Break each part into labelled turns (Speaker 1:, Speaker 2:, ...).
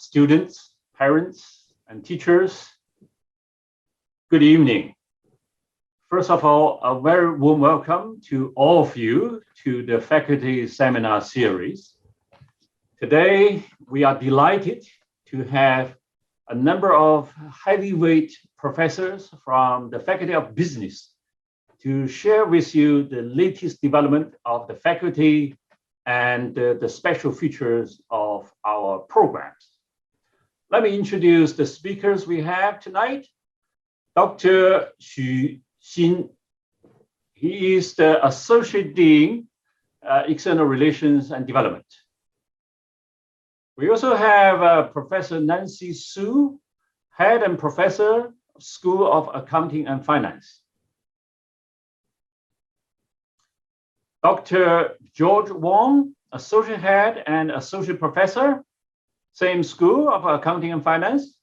Speaker 1: students, parents, and teachers, good evening. First of all, a very warm welcome to all of you to the faculty seminar series. Today, we are delighted to have a number of heavyweight professors from the Faculty of Business to share with you the latest development of the faculty and the special features of our programs. Let me introduce the speakers we have tonight. Dr. Xin Xu, he is the Associate Dean, External Relations and Development. We also have Professor Xin Xu, Head and Professor, School of Accounting and Finance. Dr. George Wong, Associate Head and Associate Professor, same School of Accounting and Finance.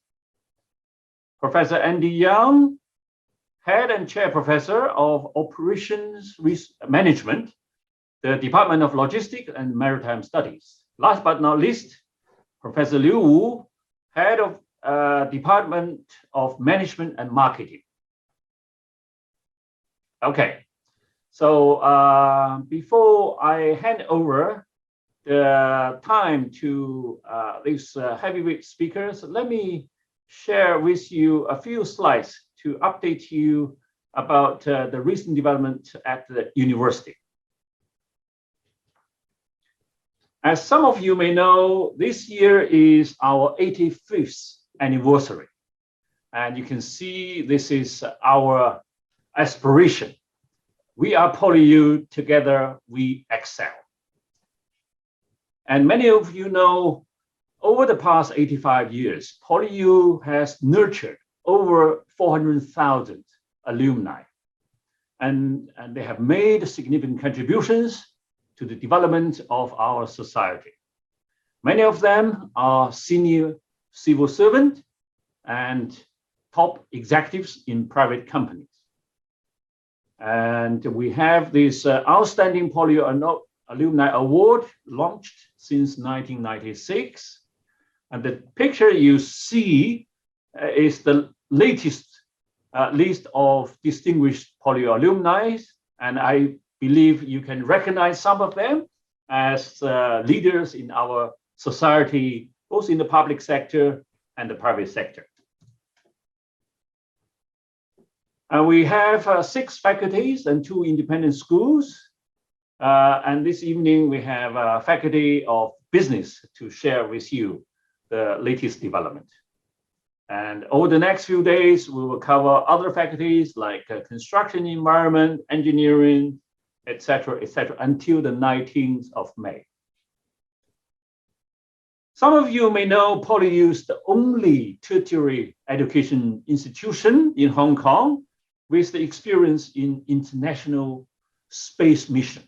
Speaker 1: Professor Andy Yeung, Head and Chair Professor of Operations Management, the Department of Logistics and Maritime Studies. Last but not least, Professor Liu Wu, Head of Department of Management and Marketing. Okay. So before I hand over the time to these heavyweight speakers, let me share with you a few slides to update you about the recent development at the university. As some of you may know, this year is our 85th anniversary. And you can see this is our aspiration. We are Polio, together we excel. And many of you know, over the past 85 years, Polio has nurtured over 400,000 alumni. And they have made significant contributions to the development of our society. Many of them are senior civil servants and top executives in private companies. And we have this Outstanding Polio Alumni Award launched since 1996. And the picture you see is the latest list of distinguished Polio alumni. And I believe you can recognize some of them as leaders in our society, both in the public sector and the private sector. And we have 6 faculties and 2 independent schools. And this evening, we have a faculty of business to share with you the latest development. And over the next few days, we will cover other faculties like construction, environment, engineering, etc., until the 19th of May. Some of you may know Polio is the only tertiary education institution in Hong Kong with the experience in international space mission.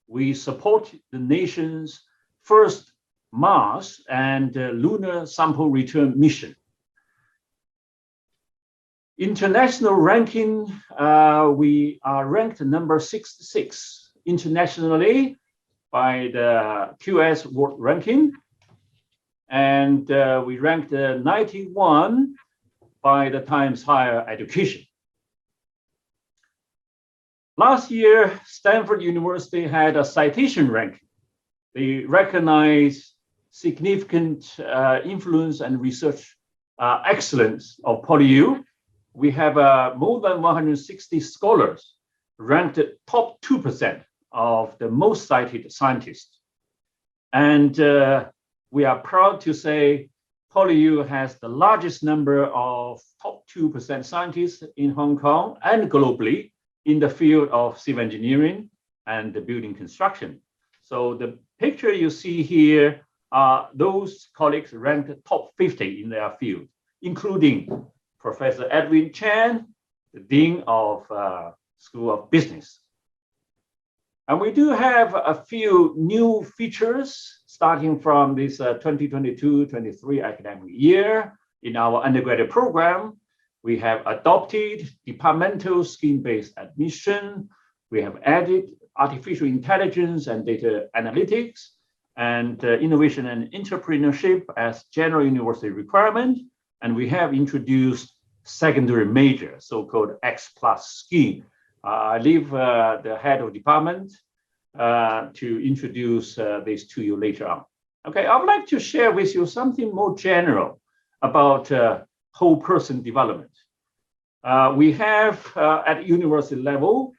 Speaker 1: We support the nation's first Mars and lunar sample return mission. International ranking, we are ranked number 66 internationally by the QS World Ranking. And we ranked 91 by the Times Higher Education. Last year, Stanford University had a citation ranking. They recognize significant influence and research excellence of Polio. We have more than 160 scholars ranked top 2% of the most cited scientists. And we are proud to say Polio has the largest number of top 2% scientists in Hong Kong and globally in the field of civil engineering and the building construction. So the picture you see here are those colleagues ranked top 50 in their field, including Professor Edwin Chan, the Dean of School of Business. And we do have a few new features starting from this 2022-23 academic year in our undergraduate program. We have adopted departmental scheme-based admission. We have added artificial intelligence and data analytics. and innovation and entrepreneurship as general university requirement. And we have introduced secondary major, so-called X+ scheme. I leave the head of department to introduce this to you later on. Okay, I would like to share with you something more general about whole person development. We have at university level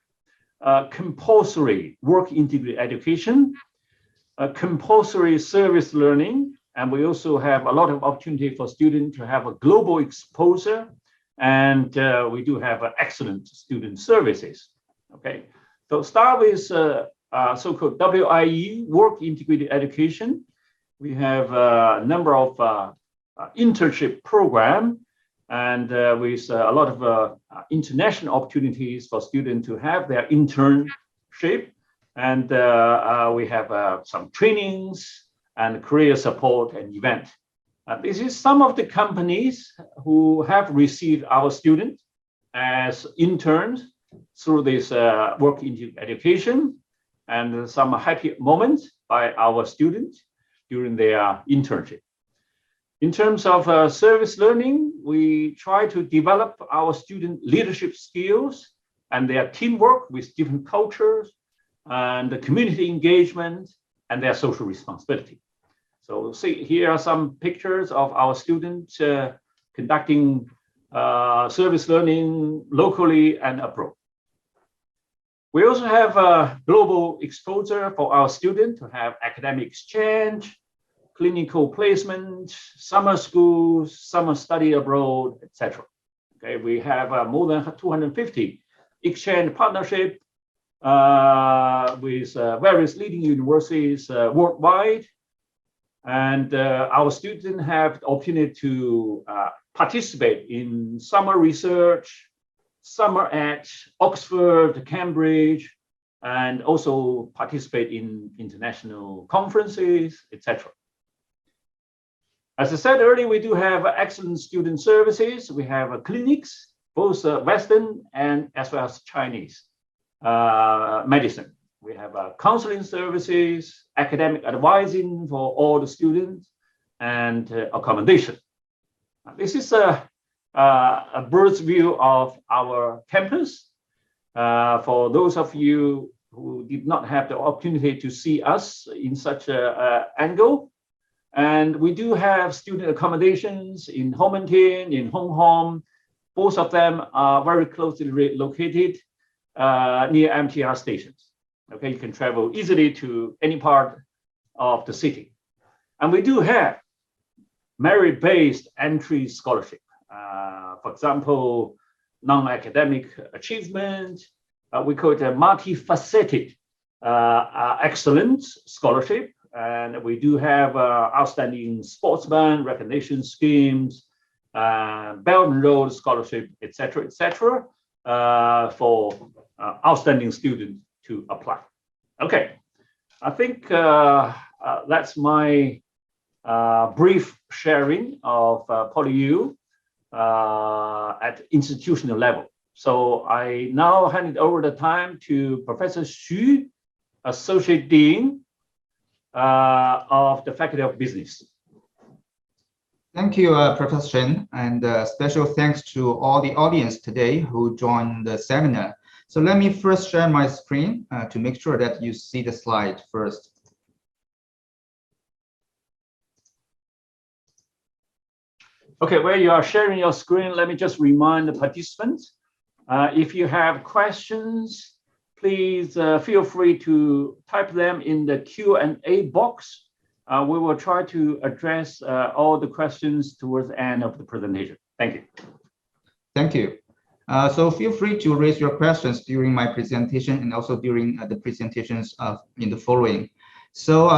Speaker 1: compulsory work integrated education, compulsory service learning, and we also have a lot of opportunity for students to have a global exposure, and we do have excellent student services. Okay, so start with so-called WIE, work integrated education. We have a number of internship program, and with a lot of international opportunities for students to have their internship. And we have some trainings and career support and event. This is some of the companies who have received our students as interns through this work in education, and some happy moments by our students during their internship. In terms of service learning, we try to develop our student leadership skills and their teamwork with different cultures, and the community engagement and their social responsibility. So see, here are some pictures of our students conducting service learning locally and abroad. We also have a global exposure for our students to have academic exchange, clinical placement, summer schools, summer study abroad, etc. Okay, we have more than 250 exchange partnership with various leading universities worldwide, and our students have the opportunity to participate in summer research, summer at Oxford, Cambridge, and also participate in international conferences, etc. As I said earlier, we do have excellent student services. We have clinics, both Western and as well as Chinese medicine. We have counseling services, academic advising for all the students, and accommodation. This is a bird's view of our campus. For those of you who did not have the opportunity to see us in such an angle, and we do have student accommodations in Homentin, in Hong Kong. Both of them are very closely located near MTR stations. Okay, you can travel easily to any part of the city. And we do have merit-based entry scholarship. For example, non-academic achievement, we call it a multifaceted excellence scholarship. And we do have outstanding sportsman recognition schemes, Belt and Road scholarship, etc., for outstanding students to apply. Okay, I think that's my brief sharing of Polio at institutional level. So I now hand it over the time to Professor Xu, Associate Dean of the Faculty of Business.
Speaker 2: Thank you, Professor Chen, and special thanks to all the audience today who joined the seminar. So let me first share my screen to make sure that you see the slide first.
Speaker 1: Okay, where you are sharing your screen, let me just remind the participants, if you have questions, please feel free to type them in the Q&A box. We will try to address all the questions towards the end of the presentation. Thank you.
Speaker 2: Thank you. So feel free to raise your questions during my presentation and also during the presentations in the following. So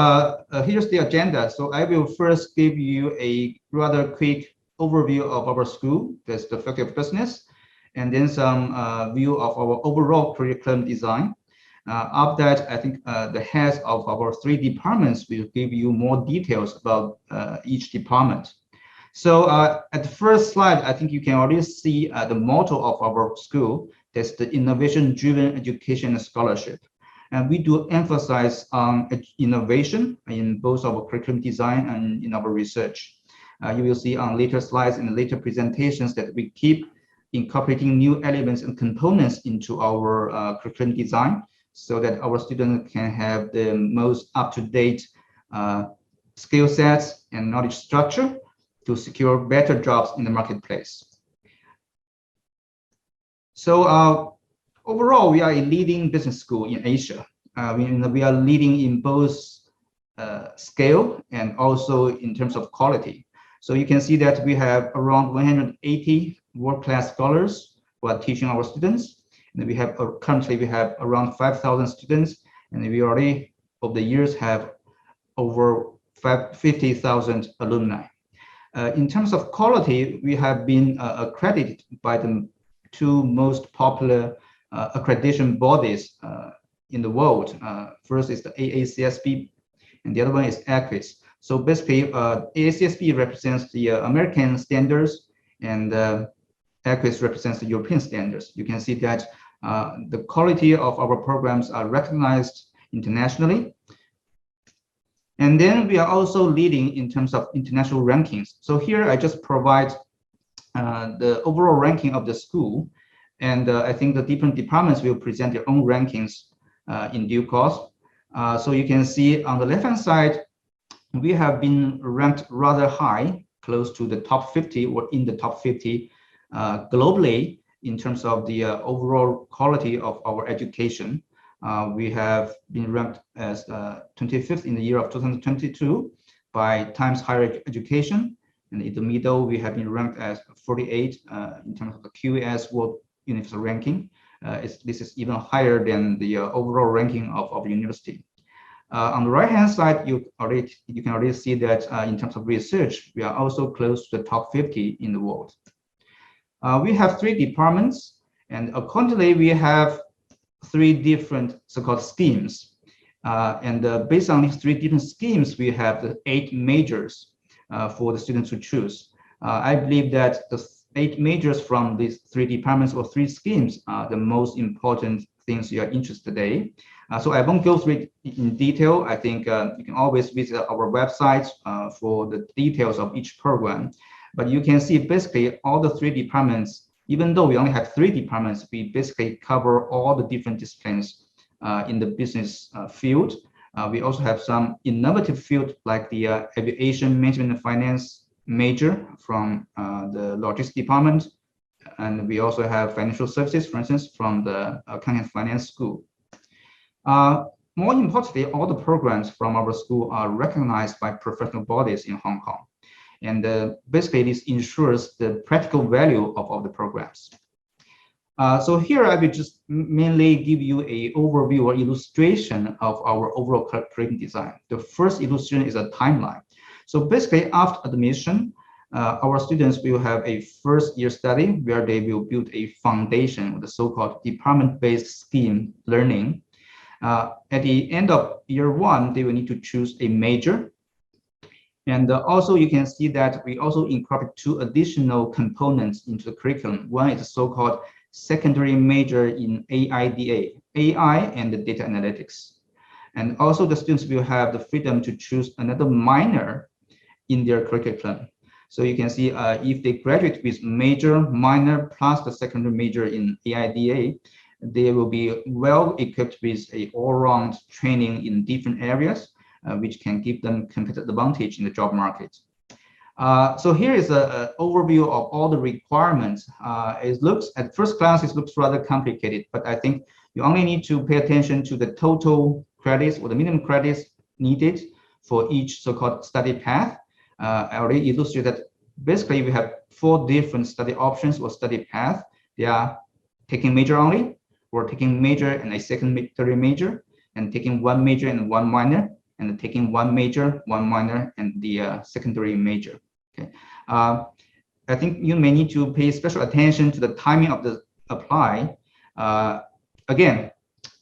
Speaker 2: here's the agenda. So I will first give you a rather quick overview of our school, that's the Faculty of Business, and then some view of our overall curriculum design. After that, I think the heads of our 3 departments will give you more details about each department. So at the first slide, I think you can already see the motto of our school. That's the innovation-driven education and scholarship. And we do emphasize on innovation in both our curriculum design and in our research. You will see on later slides and later presentations that we keep incorporating new elements and components into our curriculum design so that our students can have the most up-to-date skill sets and knowledge structure to secure better jobs in the marketplace. So overall, we are a leading business school in Asia. We are leading in both scale and also in terms of quality. So you can see that we have around 180 world-class scholars who are teaching our students. And we have currently we have around 5,000 students, and we already over the years have over 50,000 alumni. In terms of quality, we have been accredited by the two most popular accreditation bodies in the world. First is the AACSB, and the other one is ACRIS. So basically, AACSB represents the American standards, and ACRIS represents the European standards. You can see that the quality of our programs are recognized internationally. And then we are also leading in terms of international rankings. So here I just provide the overall ranking of the school. And I think the different departments will present their own rankings in due course. So you can see on the left-hand side, we have been ranked rather high, close to the top 50 or in the top 50 globally in terms of the overall quality of our education. We have been ranked as 25th in the year of 2022 by Times Higher Education. And in the middle, we have been ranked as 48 in terms of the QS World Universal Ranking. This is even higher than the overall ranking of our university. On the right-hand side, you can already see that in terms of research, we are also close to the top 50 in the world. We have 3 departments, and accordingly, we have 3 different so-called schemes. Based on these 3 different schemes, we have the 8 majors for the students to choose. I believe that the 8 majors from these 3 departments or 3 schemes are the most important things you are interested in. So I won't go through it in detail. I think you can always visit our website for the details of each program. But you can see basically all the 3 departments, even though we only have 3 departments, we basically cover all the different disciplines in the business field. We also have some innovative field like the aviation management and finance major from the logistics department. And we also have financial services, for instance, from the accounting and finance school. More importantly, all the programs from our school are recognized by professional bodies in Hong Kong. And basically, this ensures the practical value of all the programs. So here I will just mainly give you an overview or illustration of our overall curriculum design. The first illustration is a timeline. So basically, after admission, our students will have a first-year study where they will build a foundation with the so-called department-based scheme learning. At the end of year 1, they will need to choose a major. And also you can see that we also incorporate 2 additional components into the curriculum. One is a so-called secondary major in AIDA, AI and the data analytics. And also the students will have the freedom to choose another minor in their curriculum. So you can see if they graduate with major, minor, plus the secondary major in AIDA, they will be well equipped with a all-round training in different areas, which can give them competitive advantage in the job market. So here is an overview of all the requirements. It looks at first glance, it looks rather complicated, but I think you only need to pay attention to the total credits or the minimum credits needed for each so-called study path. I already illustrated that basically we have 4 different study options or study path. They are taking major only, or taking major and a secondary major, and taking 1 major and 1 minor, and taking 1 major, 1 minor, and the secondary major. Okay. I think you may need to pay special attention to the timing of the apply. Again,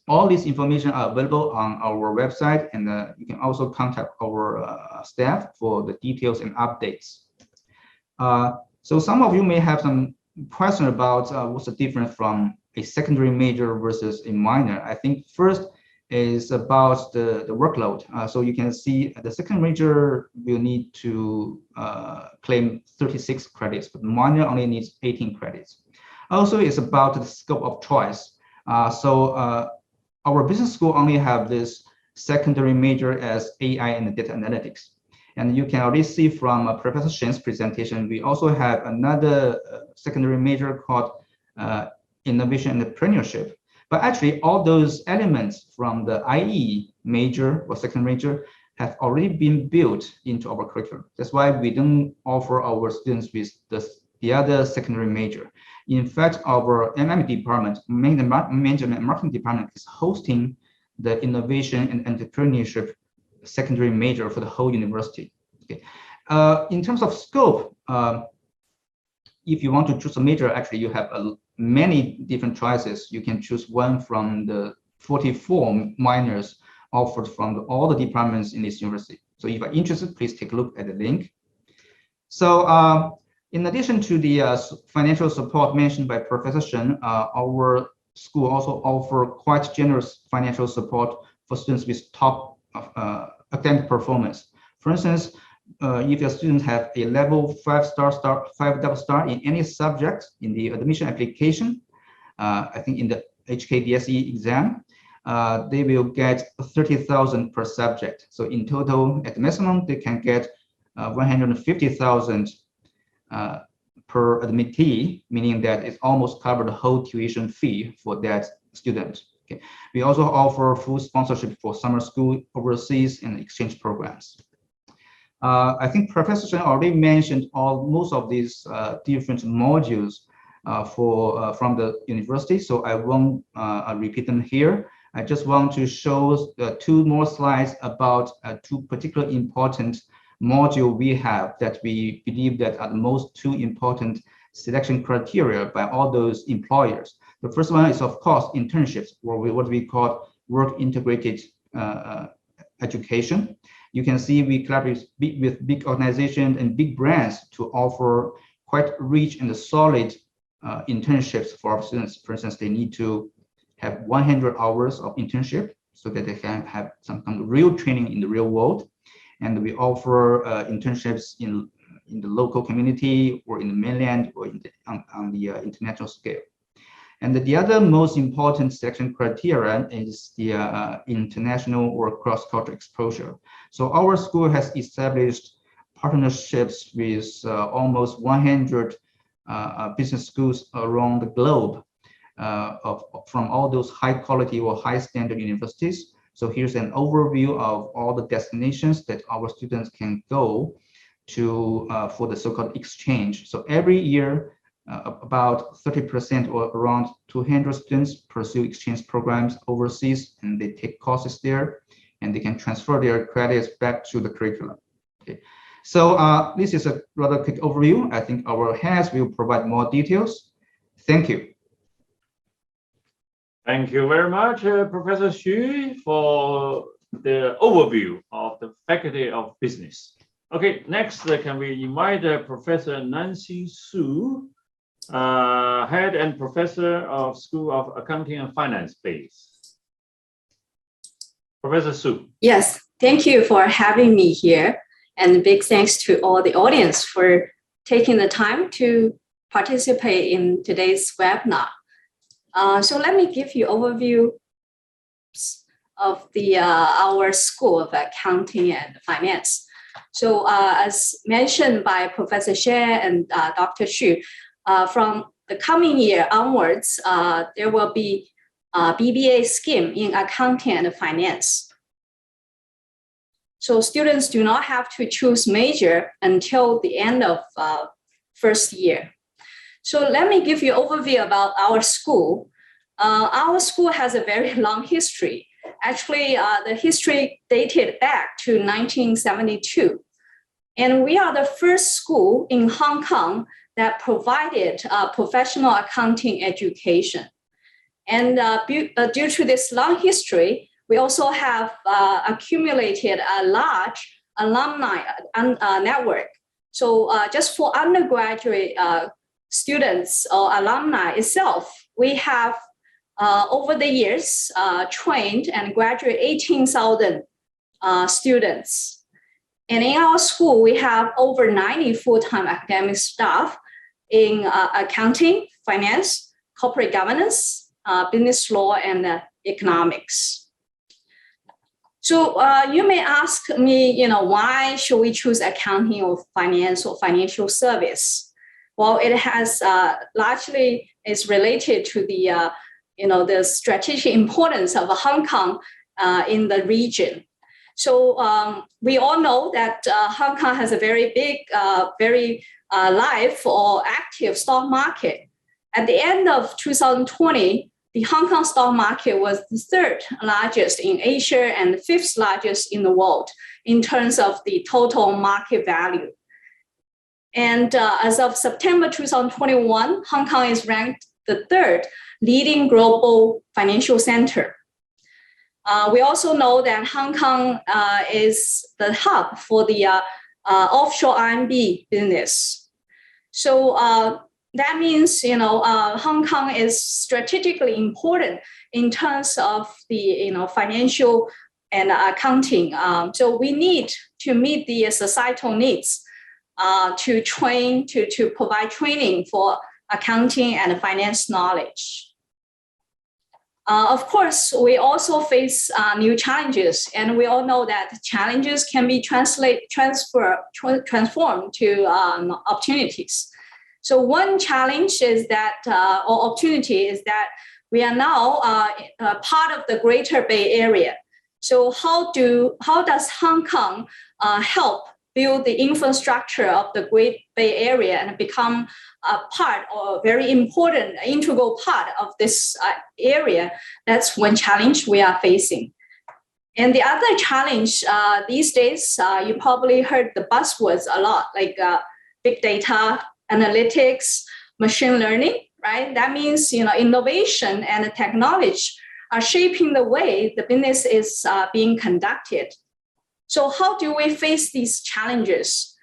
Speaker 2: all this information are available on our website, and you can also contact our staff for the details and updates. So some of you may have some question about what's the difference from a secondary major versus a minor. I think first, is about the workload. So you can see the second major will need to claim 36 credits, but minor only needs 18 credits. Also, it's about the scope of choice. Our business school only have this secondary major as AI and data analytics. And you can already see from Professor Shen's presentation, we also have another secondary major called innovation and entrepreneurship. But actually, all those elements from the IE major or second major have already been built into our curriculum. That's why we don't offer our students with the other secondary major. In fact, our MM department, management and marketing department, is hosting the innovation and entrepreneurship secondary major for the whole university. Okay. In terms of scope, if you want to choose a major, actually you have many different choices. You can choose one from the 44 minors offered from all the departments in this university. So if you're interested, please take a look at the link. So in addition to the financial support mentioned by Professor Shen, our school also offer quite generous financial support for students with top academic performance. For instance, if your students have a level 5 double star in any subject in the admission application, I think in the HKDSE exam, they will get 30,000 per subject. So in total, at the maximum, they can get 150,000 per admittee, meaning that it's almost covered the whole tuition fee for that student. Okay. We also offer full sponsorship for summer school, overseas, and exchange programs. I think Professor Shen already mentioned most of these different modules from the university, so I won't repeat them here. I just want to show 2 more slides about 2 particularly important modules we have that we believe that are the most 2 important selection criteria by all those employers. The first one is, of course, internships, or what we call work integrated education. You can see we collaborate with big organizations and big brands to offer quite rich and solid internships for our students. For instance, they need to have 100 hours of internship so that they can have some kind of real training in the real world. And we offer internships in the local community or in the mainland or on the international scale. And the other most important selection criteria is the international or cross-cultural exposure. So our school has established partnerships with almost 100 business schools around the globe from all those high quality or high standard universities. So here's an overview of all the destinations that our students can go to for the so-called exchange. So every year, about 30% or around 200 students pursue exchange programs overseas, and they take courses there, and they can transfer their credits back to the curriculum. Okay. So this is a rather quick overview. I think our heads will provide more details. Thank you.
Speaker 1: Thank you very much, Professor Xu, for the overview of the Faculty of Business. Okay, next, can we invite Professor Nancy Su, Head and Professor of School of Accounting and Finance base. Professor Su.
Speaker 3: Yes, thank you for having me here. And big thanks to all the audience for taking the time to participate in today's webinar. So let me give you an overview of our School of Accounting and Finance. So as mentioned by Professor Shen and Dr. Xu, from the coming year onwards, there will be a BBA scheme in accounting and finance. So students do not have to choose major until the end of first year. So let me give you an overview about our school. Our school has a very long history. Actually, the history dated back to 1972. And we are the first school in Hong Kong that provided professional accounting education. And due to this long history, we also have accumulated a large alumni network. So just for undergraduate students or alumni itself, we have over the years, trained and graduated 18,000 students. And in our school, we have over 90 full-time academic staff in accounting, finance, corporate governance, business law, and economics. So you may ask me, why should we choose accounting or finance or financial service? Well, it has largely is related to the, the strategic importance of Hong Kong in the region. So we all know that Hong Kong has a very big, very live or active stock market. At the end of 2020, the Hong Kong stock market was the third largest in Asia and the fifth largest in the world in terms of the total market value. And as of September 2021, Hong Kong is ranked the third leading global financial center. We also know that Hong Kong is the hub for the offshore RMB business. So that means, Hong Kong is strategically important in terms of the, financial and accounting. So we need to meet the societal needs to train, to provide training for accounting and finance knowledge. Of course, we also face new challenges, and we all know that challenges can be transformed to opportunities. So one challenge is that, or opportunity is that we are now part of the Greater Bay Area. So how does Hong Kong help build the infrastructure of the Great Bay Area and become a part or very important, integral part of this area? That's one challenge we are facing. And the other challenge these days, you probably heard the buzzwords a lot, like big data, analytics, machine learning, right? That means, innovation and technology are shaping the way the business is being conducted. So how do we face these challenges?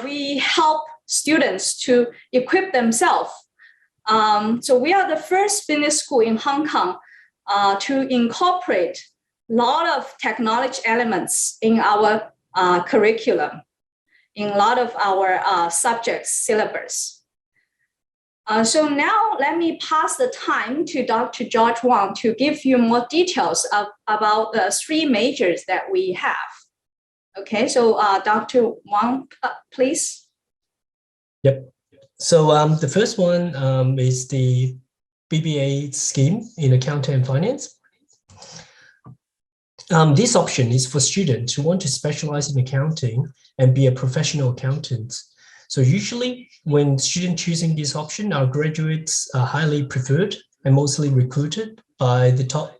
Speaker 3: We help students to equip themselves. So we are the first business school in Hong Kong to incorporate a lot of technology elements in our curriculum, in a lot of our subjects syllabus. So now let me pass the time to Dr. George Wong to give you more details about the three majors that we have. Okay, so Dr. Wong, please.
Speaker 4: Yep. So the first one is the BBA scheme in accounting and finance. This option is for students who want to specialize in accounting and be a professional accountant. So usually when students choosing this option, our graduates are highly preferred and mostly recruited by the top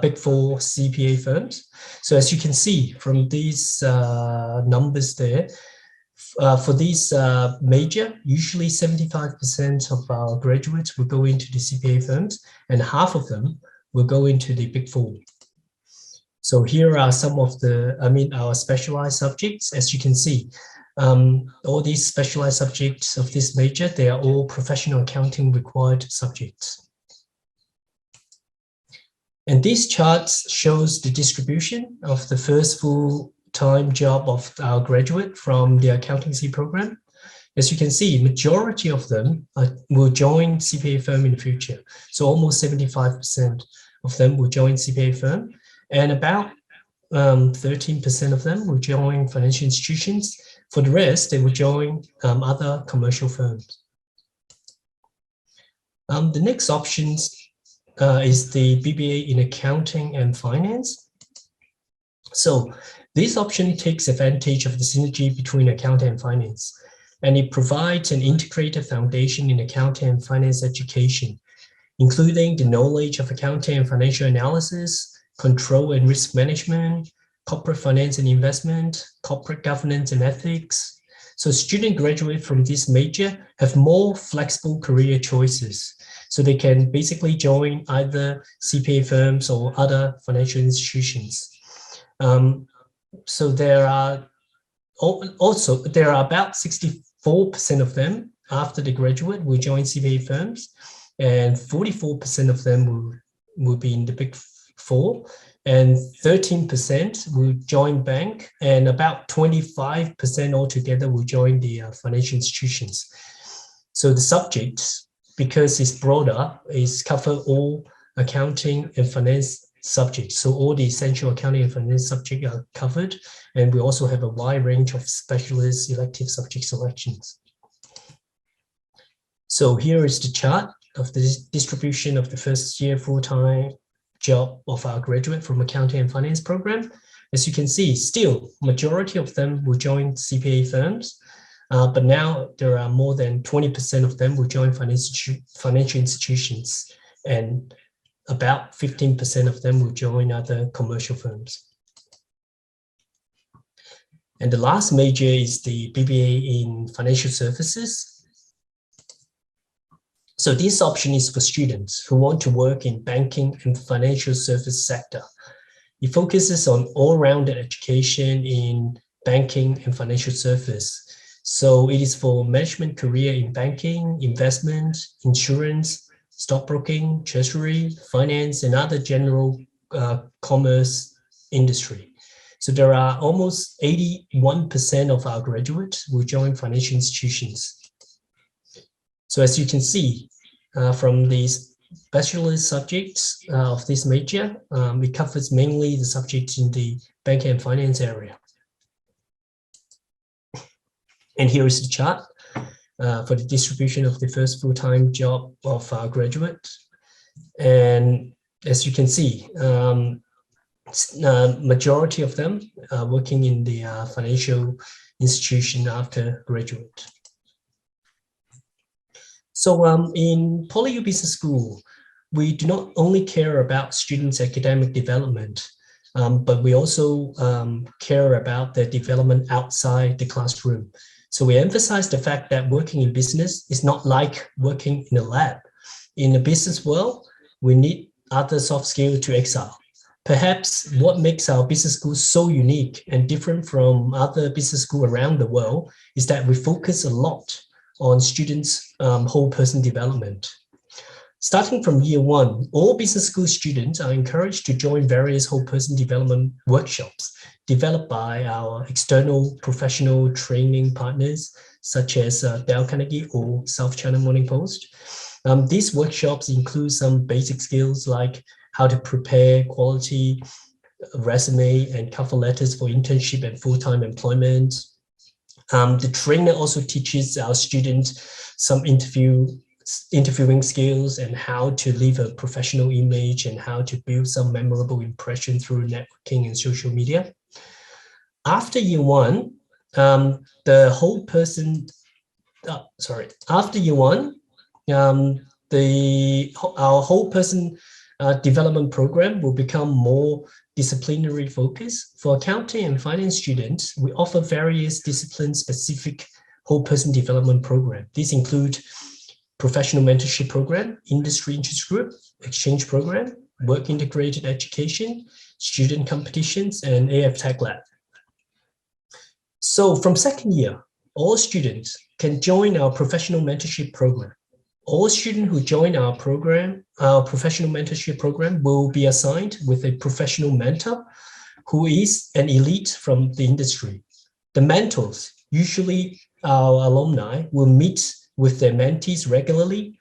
Speaker 4: Big Four CPA firms. So as you can see from these numbers there, for these major, usually 75% of our graduates will go into the CPA firms and half of them will go into the Big Four. So here are some of our specialized subjects. As you can see, all these specialized subjects of this major, they are all professional accounting required subjects. And this chart shows the distribution of the first full-time job of our graduate from the accountancy program. As you can see, majority of them will join CPA firm in the future. So almost 75% of them will join CPA firm, and about 13% of them will join financial institutions. For the rest, they will join other commercial firms. The next options is the BBA in accounting and finance. So this option takes advantage of the synergy between accounting and finance, and it provides an integrated foundation in accounting and finance education, including the knowledge of accounting and financial analysis, control and risk management, corporate finance and investment, corporate governance and ethics. So students graduate from this major have more flexible career choices. So they can basically join either CPA firms or other financial institutions. So there are about 64% of them after the graduate will join CPA firms, and 44% of them will be in the Big Four, and 13% will join bank, and about 25% altogether will join the financial institutions. So the subjects, because it's broader, is cover all accounting and finance subjects. So all the essential accounting and finance subjects are covered, and we also have a wide range of specialist elective subject selections. So here is the chart of the distribution of the first year full-time job of our graduate from accounting and finance program. As you can see, still majority of them will join CPA firms, but now there are more than 20% of them will join financial institutions, and about 15% of them will join other commercial firms. And the last major is the BBA in financial services. So this option is for students who want to work in banking and financial service sector. It focuses on all-rounded education in banking and financial service. So it is for management career in banking, investment, insurance, stockbroking, treasury, finance, and other general commerce industry. So there are almost 81% of our graduates who join financial institutions. So as you can see, from these specialist subjects of this major, it covers mainly the subjects in the banking and finance area. And here is the chart for the distribution of the first full-time job of our graduate. And as you can see, majority of them are working in the financial institution after graduate. So in Polio Business School, we do not only care about students' academic development, but we also care about their development outside the classroom. So we emphasize the fact that working in business is not like working in a lab. In the business world, we need other soft skills to excel. Perhaps what makes our business school so unique and different from other business schools around the world is that we focus a lot on students' whole person development. Starting from year one, all business school students are encouraged to join various whole person development workshops developed by our external professional training partners, such as Dale Carnegie or South China Morning Post. These workshops include some basic skills like how to prepare quality resume and cover letters for internship and full-time employment. The trainer also teaches our students some interviewing skills and how to leave a professional image and how to build some memorable impression through networking and social media. After year one, the whole person, after year one, our whole person development program will become more disciplinary focus. For accounting and finance students, we offer various discipline-specific whole person development program. These include professional mentorship program, industry interest group, exchange program, work integrated education, student competitions, and AF Tech Lab. So from second year, all students can join our professional mentorship program. All students who join our program, our professional mentorship program, will be assigned with a professional mentor who is an elite from the industry. The mentors, usually our alumni, will meet with their mentees regularly.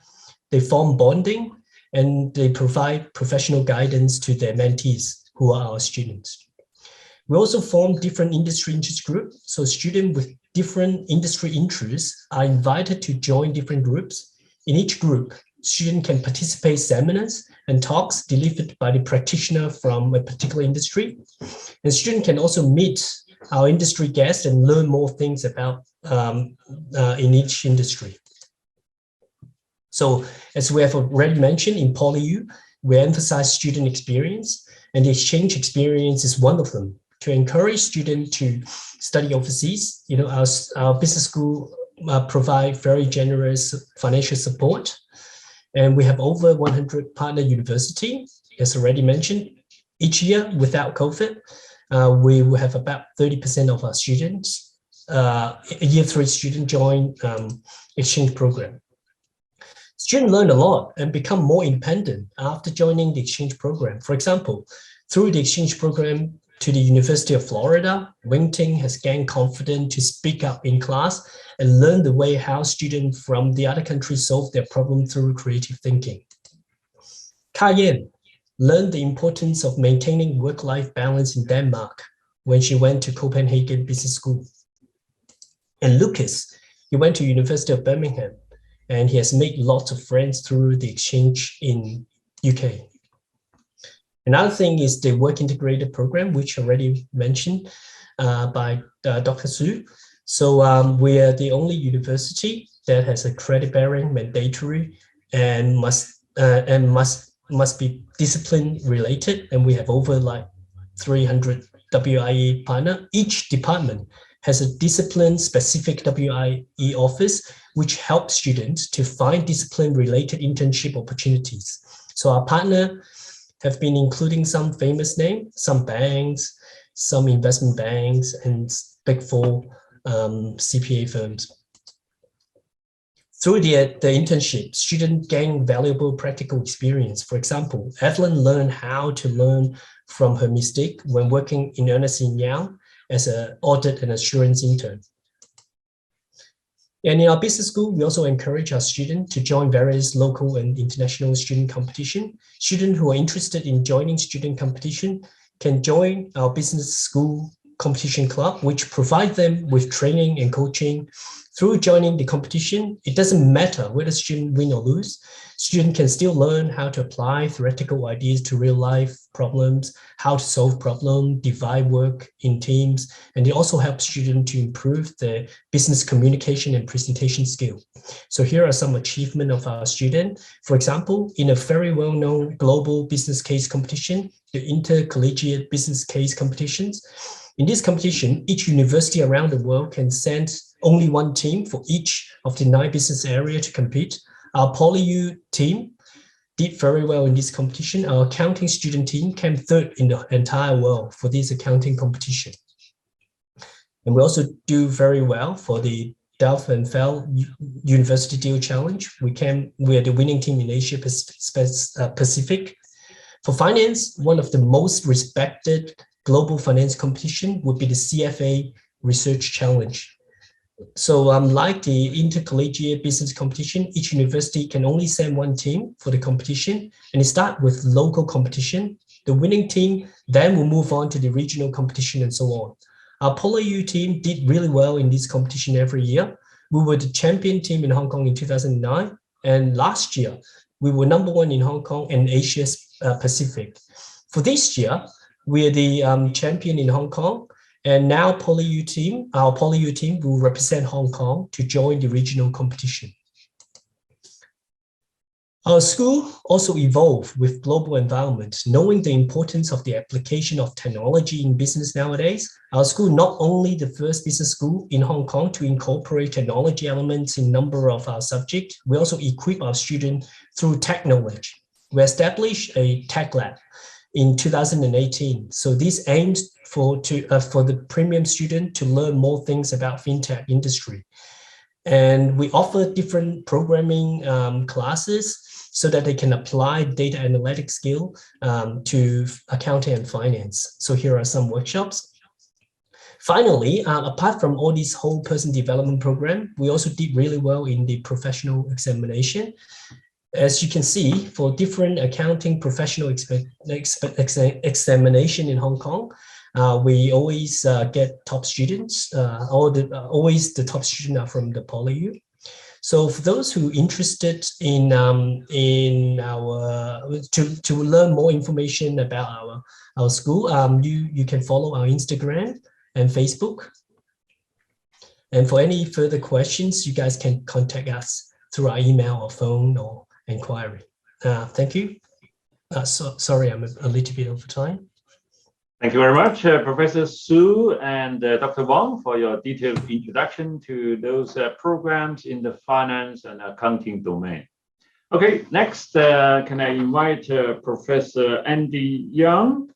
Speaker 4: They form bonding and they provide professional guidance to their mentees who are our students. We also form different industry interest groups. So students with different industry interests are invited to join different groups. In each group, students can participate in seminars and talks delivered by the practitioner from a particular industry. And students can also meet our industry guests and learn more things about in each industry. So as we have already mentioned in Polio, we emphasize student experience, and the exchange experience is one of them. To encourage students to study overseas, our business school provide very generous financial support. And we have over 100 partner universities, as already mentioned. Each year, without COVID, we will have about 30% of our students, year 3 students join exchange program. Students learn a lot and become more independent after joining the exchange program. For example, through the exchange program to the University of Florida, Wing has gained confidence to speak up in class and learn the way how students from the other countries solve their problem through creative thinking. Kayen learned the importance of maintaining work-life balance in Denmark when she went to Copenhagen Business School. And Lucas, he went to University of Birmingham, and he has made lots of friends through the exchange in UK. Another thing is the work integrated program, which already mentioned by Dr. Xu. So we are the only university that has a credit bearing mandatory and must be discipline related. And we have over like 300 WIE partner. Each department has a discipline specific WIE office, which helps students to find discipline related internship opportunities. So our partner have been including some famous names, some banks, some investment banks, and Big Four CPA firms. Through the internship, students gain valuable practical experience. For example, Evelyn learned how to learn from her mistake when working in Ernst & Young as an audit and assurance intern. And in our business school, we also encourage our students to join various local and international student competition. Students who are interested in joining student competition can join our business school competition club, which provides them with training and coaching. Through joining the competition, it doesn't matter whether students win or lose. Students can still learn how to apply theoretical ideas to real life problems, how to solve problems, divide work in teams, and it also helps students to improve their business communication and presentation skill. So here are some achievements of our students. For example, in a very well-known global business case competition, the Intercollegiate business case competitions. In this competition, each university around the world can send only one team for each of the 9 business areas to compete. Our Polio team did very well in this competition. Our accounting student team came 3rd in the entire world for this accounting competition. And we also do very well for the Delft and Fell University Deal Challenge. We are the winning team in Asia Pacific. For finance, one of the most respected global finance competition would be the CFA Research Challenge. So like the Intercollegiate business competition, each university can only send one team for the competition, and it starts with local competition. The winning team then will move on to the regional competition and so on. Our Polio team did really well in this competition every year. We were the champion team in Hong Kong in 2009, and last year we were #1 in Hong Kong and Asia Pacific. For this year, we are the champion in Hong Kong. And now our Polio team will represent Hong Kong to join the regional competition. Our school also evolved with global environment. Knowing the importance of the application of technology in business nowadays, our school not only the first business school in Hong Kong to incorporate technology elements in a number of our subjects, we also equip our students through tech knowledge. We established a tech lab in 2018. So this aims for the premium student to learn more things about fintech industry. And we offer different programming classes so that they can apply data analytics skill to accounting and finance. So here are some workshops. Finally, apart from all these whole person development program, we also did really well in the professional examination. As you can see, for different accounting professional examination in Hong Kong, we always get top students. Always the top students are from the Polio. So for those who are interested in our to learn more information about our school, you can follow our Instagram and Facebook. And for any further questions, you guys can contact us through our email or phone or inquiry. Thank you. Sorry, I'm a little bit over time.
Speaker 1: Thank you very much, Professor Xu and Dr. Wong, for your detailed introduction to those programs in the finance and accounting domain. Okay, next, can I invite Professor Andy Yeung,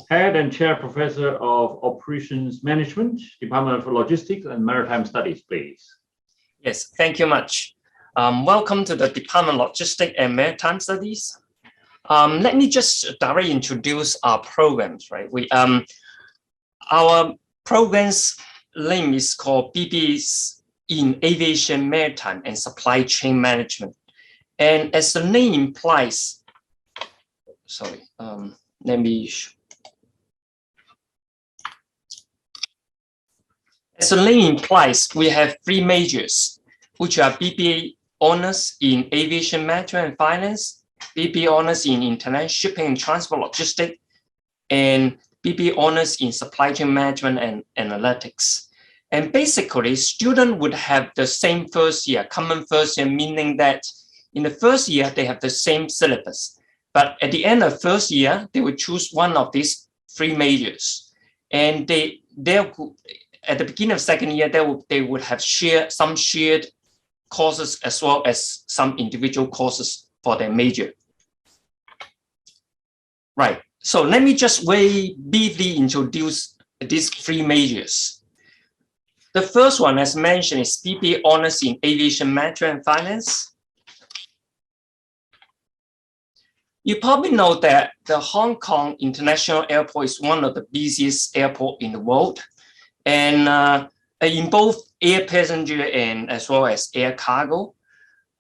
Speaker 1: Head and Chair Professor of Operations Management, Department of Logistics and Maritime Studies, please.
Speaker 5: Yes, thank you much. Welcome to the Department of Logistics and Maritime Studies. Let me just directly introduce our programs, right? Our program's name is called BBAs in Aviation, Maritime, and Supply Chain Management. And as the name implies, as the name implies, we have three majors, which are BBA honors in Aviation Management and Finance, BBA honors in International Shipping and Transport Logistics, and BBA honors in Supply Chain Management and Analytics. And basically, students would have the same first year, common first year, meaning that in the first year, they have the same syllabus. But at the end of first year, they would choose one of these three majors. And at the beginning of second year, they would have some shared courses as well as some individual courses for their major. Right. So let me just very briefly introduce these three majors. The first one, as mentioned, is BBA honors in Aviation Management and Finance. You probably know that the Hong Kong International Airport is one of the busiest airports in the world. And in both air passenger and as well as air cargo.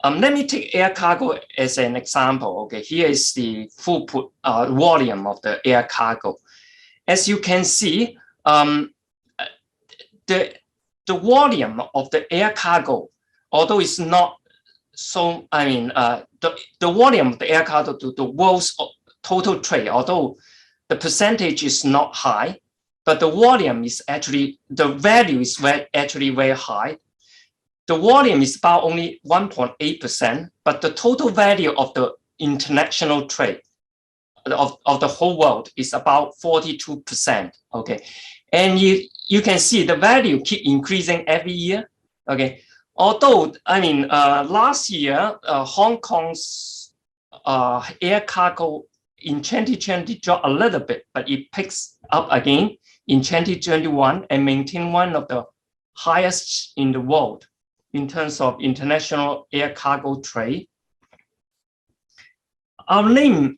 Speaker 5: Let me take air cargo as an example. Okay, here is the throughput volume of the air cargo. As you can see, the volume of the air cargo, although it's not so, the volume of the air cargo to the world's total trade, although the percentage is not high, but the volume is actually, the value is actually very high. The volume is about only 1.8%, but the total value of the international trade of the whole world is about 42%. Okay, and you can see the value keep increasing every year. Okay, although last year Hong Kong's air cargo in 2020 dropped a little bit, but it picks up again in 2021 and maintain one of the highest in the world in terms of international air cargo trade. The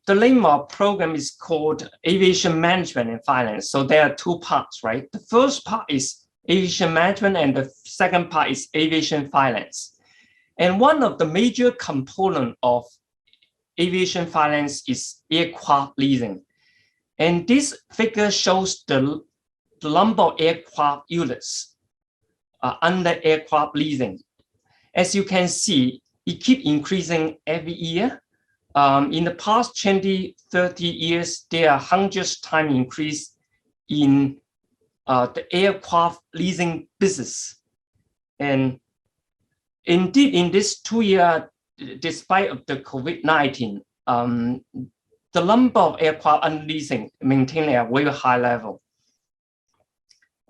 Speaker 5: name of our program is called Aviation Management and Finance. So there are two parts, right? The first part is Aviation Management and the second part is Aviation Finance. And one of the major components of Aviation Finance is aircraft leasing. And this figure shows the number of aircraft units under aircraft leasing. As you can see, it keeps increasing every year. In the past 20, 30 years, there are hundreds times increase in the aircraft leasing business. And indeed, in this 2 years, despite of the COVID-19, the number of aircraft under leasing maintain a very high level.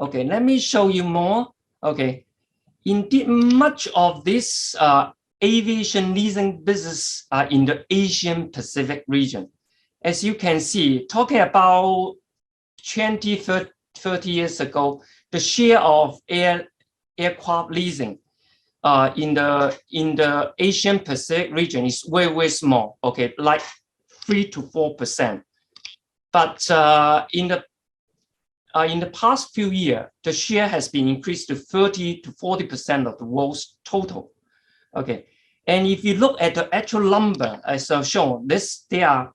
Speaker 5: Okay, let me show you more. Okay, indeed, much of this aviation leasing business are in the Asian Pacific region. As you can see, talking about 20, 30 years ago, the share of aircraft leasing in the Asian Pacific region is very, very small. Okay, like 3 to 4%. But in the past few years, the share has been increased to 30 to 40% of the world's total. Okay, and if you look at the actual number, as I've shown, there are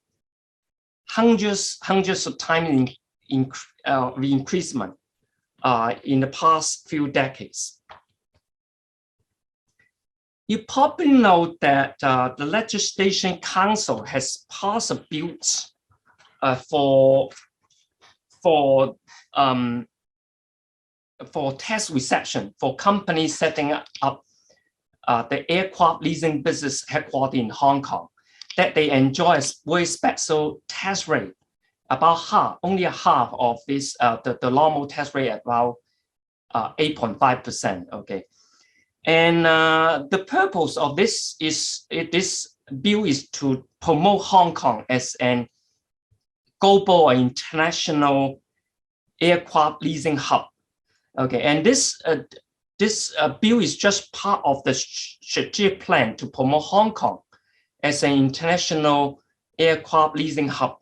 Speaker 5: hundreds of times increasement in the past few decades. You probably know that the Legislation Council has passed a bill for tax reception for companies setting up the aircraft leasing business headquartered in Hong Kong, that they enjoy a very special tax rate, about half, only a half of this, the normal tax rate, about 8.5%. Okay, and the purpose of this bill is to promote Hong Kong as an global or international aircraft leasing hub. Okay, and this this bill is just part of the strategic plan to promote Hong Kong as an international aircraft leasing hub.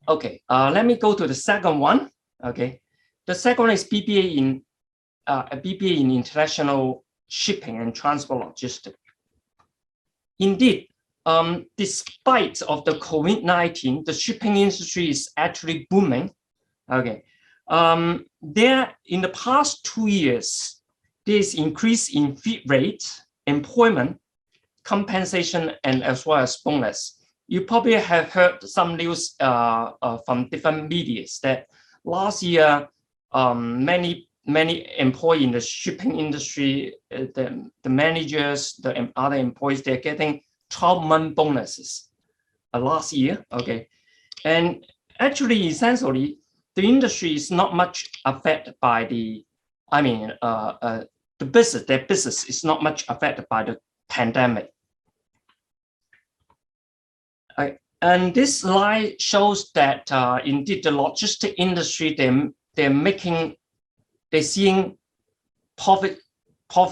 Speaker 5: Okay, let me go to the second one. Okay, the second one is BBA in international shipping and transport logistics. Indeed, despite of the COVID-19, the shipping industry is actually booming. Okay, there in the past 2 years, there's increase in fee rate, employment, compensation, and as well as bonus. You probably have heard some news from different medias that last year, many employees in the shipping industry, the managers, the other employees, they're getting 12-month bonuses last year. Okay, and actually, essentially, the industry is not much affected by the, the business. Their business is not much affected by the pandemic. And this slide shows that indeed the logistic industry, they're seeing profit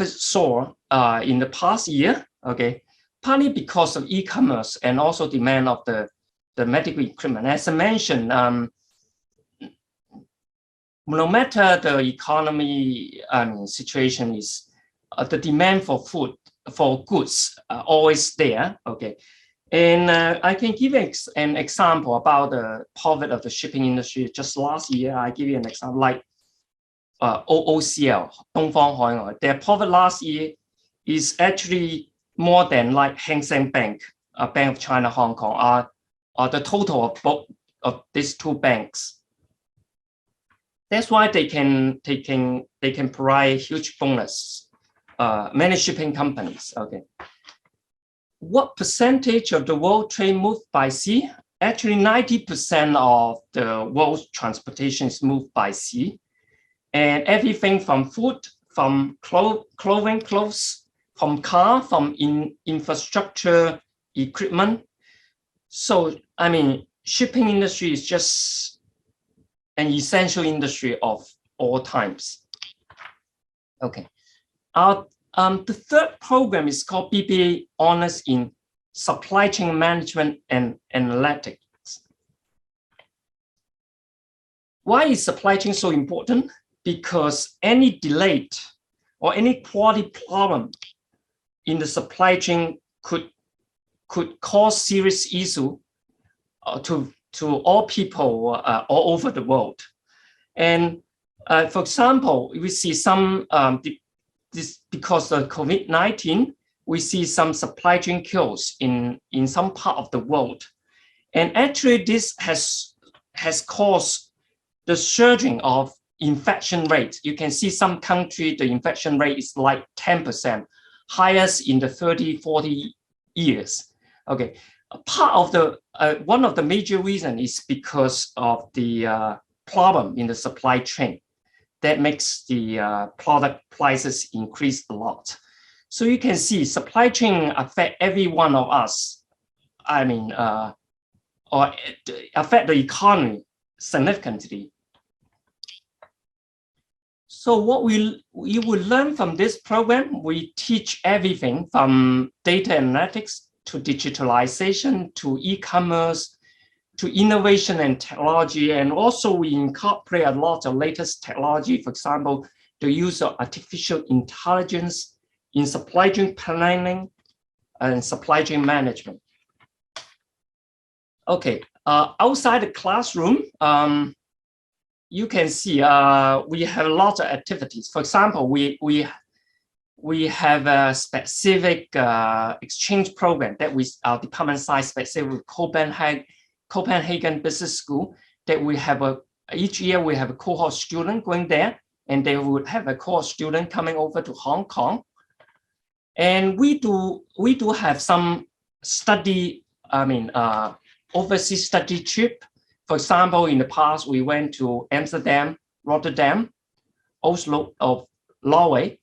Speaker 5: soar in the past year. Okay, partly because of e-commerce and also demand of the medical equipment. As I mentioned, no matter the economy situation is, the demand for goods always there. Okay. And I can give an example about the profit of the shipping industry. Just last year, I give you an example like OOCL, Dongfang Haiyong. Their profit last year is actually more than like Hang Seng Bank, Bank of China, Hong Kong, are the total of both of these two banks. That's why they can provide huge bonus. Many shipping companies. Okay. What percentage of the world trade moved by sea? Actually, 90% of the world's transportation is moved by sea. And everything from food, from clothing, clothes, from car, from infrastructure, equipment. So, shipping industry is just an essential industry of all times. Okay. The third program is called BBA Honors in Supply Chain Management and Analytics. Why is supply chain so important? Because any delay or any quality problem in the supply chain could cause serious issue to all people all over the world. And for example, we see some because of COVID-19, we see some supply chain chaos in some part of the world. And actually this has caused the surging of infection rate. You can see some country, the infection rate is like 10%, highest in the 30-40 years. Okay, part of the, one of the major reasons is because of the problem in the supply chain that makes the product prices increase a lot. So you can see supply chain affect every one of us, or affect the economy significantly. So what we will learn from this program, we teach everything from data analytics to digitalization to e-commerce to innovation and technology. And also we incorporate a lot of latest technology, for example, the use of artificial intelligence in supply chain planning and supply chain management. Okay, outside the classroom, you can see we have a lot of activities. For example, we have a specific exchange program that our department side specific with Copenhagen Business School, that we have each year we have a cohort student going there, and they would have a cohort student coming over to Hong Kong. And we do have some study, overseas study trip. For example, in the past, we went to Amsterdam, Rotterdam, Oslo of Norway.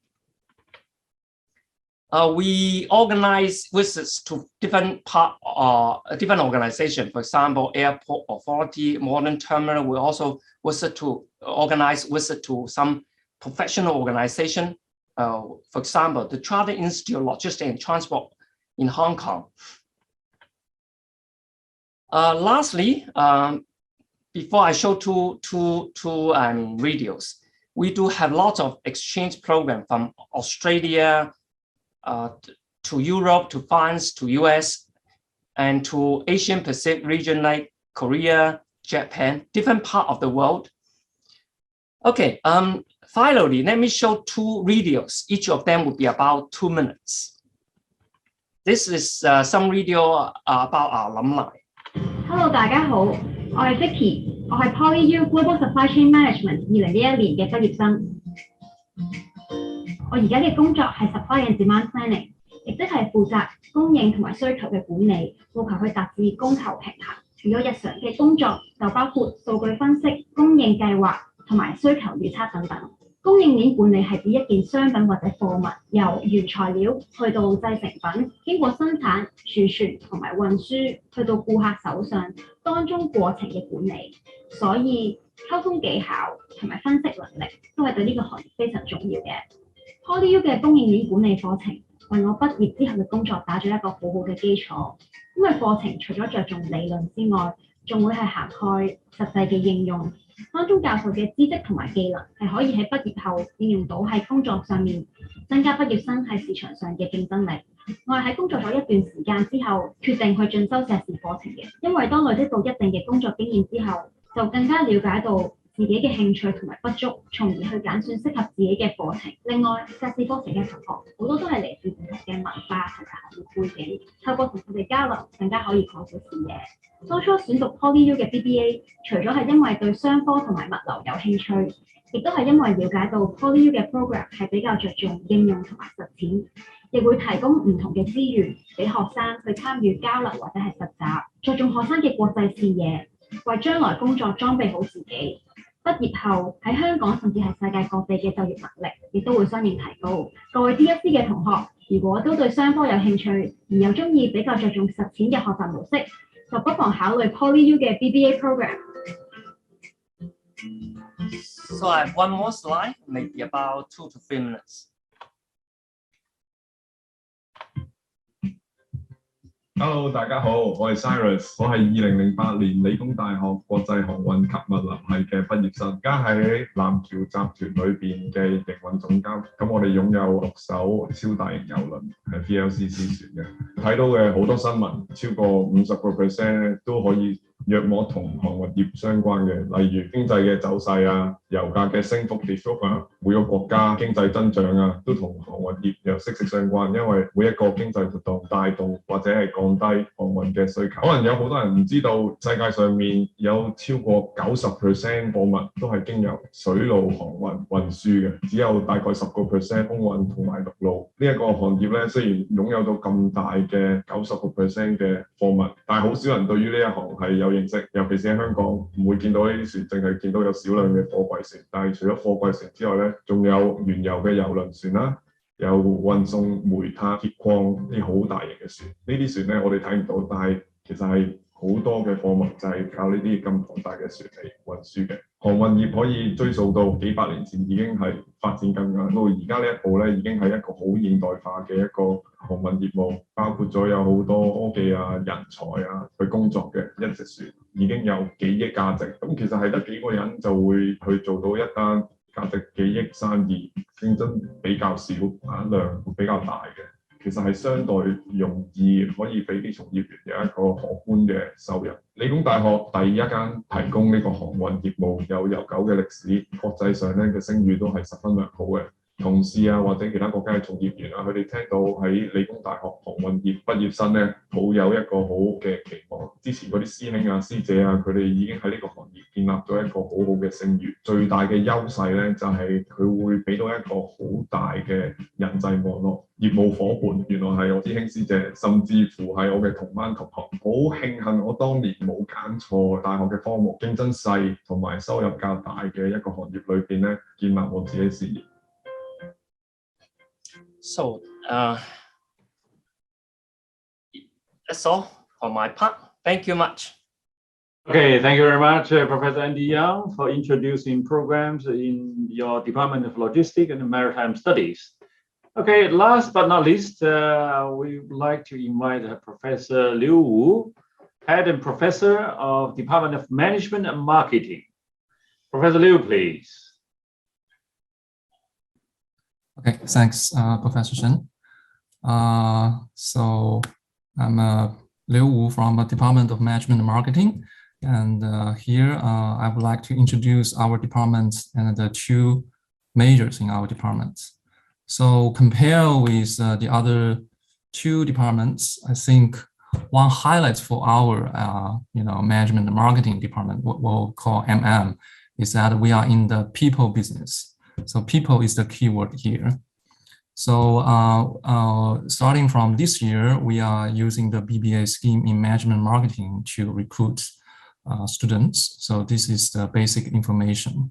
Speaker 5: We organize visits to different organizations. For example, Airport Authority, Modern Terminal. We also organize visit to some professional organization. For example, the Charter Institute of Logistics and Transport in Hong Kong. Lastly, before I show two videos, we do have lots of exchange programs from Australia to Europe, to France, to US, and to Asian Pacific region like Korea, Japan, different part of the world. Okay, finally, let me show two videos. Each of them would be about 2 minutes. This is some video about our alumni.
Speaker 6: Hello， 大家好，我係 Vicky， 我係 Polio Global Supply Chain Management 2011年嘅畢業生。我而家嘅工作係 Supply and Demand Planning， 亦即係負責供應同埋需求嘅管理，務求去達至供求平衡。如果日常嘅工作就包括數據分析、供應計劃同埋需求預測等等。供應鏈管理係指一件商品或者貨物由原材料去到製成品，經過生產、儲存同埋運輸去到顧客手上，當中過程嘅管理。所以溝通技巧同埋分析能力都係對呢個行業非常重要嘅。Polio 嘅供應鏈管理課程為我畢業之後嘅工作打咗一個好好嘅基礎，因為課程除咗着重理論之外，仲會係涵蓋實際嘅應用。當中教授嘅知識同埋技能係可以喺畢業後應用到喺工作上面，增加畢業生喺市場上嘅競爭力。我係喺工作咗一段時間之後，決定去進修碩士課程嘅，因為當累積到一定嘅工作經驗之後，就更加了解到自己嘅興趣同埋不足，從而去揀選適合自己嘅課程。另外，碩士課程嘅同學好多都係嚟自唔同嘅文化同埋行業背景，透過同佢哋交流，更加可以擴闊視野。當初選讀 Polio 嘅 BBA， 除咗係因為對商科同埋物流有興趣，亦都係因為了解到 Polio 嘅 program 係比較着重應用同埋實踐，亦會提供唔同嘅資源俾學生去參與交流或者係實習，着重學生嘅國際視野，為將來工作裝備好自己。畢業後喺香港甚至係世界各地嘅就業能力，亦都會相應提高。各位 DSE 嘅同學，如果都對商科有興趣，而又中意比較着重實踐嘅學習模式，就不妨考慮 Polio 嘅 BBA program。
Speaker 5: So I have one more slide, maybe about 2 to 3 minutes.
Speaker 7: Hello， 大家好，我係 Cyrus， 我係2008年理工大學國際航運及物流系嘅畢業生，而家喺南橋集團裏邊嘅營運總監。咁我哋擁有6艘超大型郵輪，係 VLCC 船嘅。睇到嘅好多新聞，超過50% 都可以約莫同航運業相關嘅，例如經濟嘅走勢啊、油價嘅升幅跌幅啊，每個國家經濟增長啊，都同航運業有息息相關，因為每一個經濟活動帶動或者係降低航運嘅需求。可能有好多人唔知道，世界上面有超過90% 貨物都係經由水路航運運輸嘅，只有大概10% 空運同埋陸路。呢一個行業咧，雖然擁有到咁大嘅90% 嘅貨物，但係好少人對於呢一行係有認識，尤其是喺香港唔會見到呢啲船，淨係見到有少量嘅貨櫃船。但係除咗貨櫃船之外咧，仲有原油嘅郵輪船啦，有運送煤炭、鐵礦啲好大型嘅船。呢啲船咧我哋睇唔到，但係其實係好多嘅貨物就係靠呢啲咁龐大嘅船嚟運輸嘅。航運業可以追溯到幾百年前已經係發展緊㗎，到而家呢一步咧已經係一個好現代化嘅一個航運業務，包括咗有好多科技啊、人才啊去工作嘅一隻船已經有幾億價值。咁其實係得幾個人就會去做到一單價值幾億生意，競爭比較少，產量比較大嘅。其實係相對容易可以俾啲從業員有一個可觀嘅收入。理工大學第一間提供呢個航運業務有悠久嘅歷史，國際上咧嘅聲譽都係十分良好嘅。同事啊或者其他國家嘅從業員啊，佢哋聽到喺理工大學航運業畢業生咧，抱有一個好嘅期望。之前嗰啲師兄啊師姐啊，佢哋已經喺呢個行業建立咗一個好好嘅聲譽。最大嘅優勢咧，就係佢會俾到一個好大嘅人際網絡。業務伙伴原來係我師兄師姐，甚至乎係我嘅同班同學。好慶幸我當年冇揀錯大學嘅科目，競爭細同埋收入較大嘅一個行業裏邊咧，建立我自己事業。
Speaker 5: So that's all for my part. Thank you much.
Speaker 1: Okay, thank you very much, Professor Andy Yeung, for introducing programs in your Department of Logistics and Maritime Studies. Okay, last but not least, we would like to invite Professor Liu Wu, Head and Professor of Department of Management and Marketing. Professor Liu, please.
Speaker 8: Okay, thanks, Professor Shen. So I'm Liu Wu from the Department of Management and Marketing. And here I would like to introduce our department and the two majors in our department. So compare with the other two departments, I think one highlight for our management and marketing department, what we'll call MM, is that we are in the people business. So people is the keyword here. So starting from this year, we are using the BBA scheme in management and marketing to recruit students. So this is the basic information.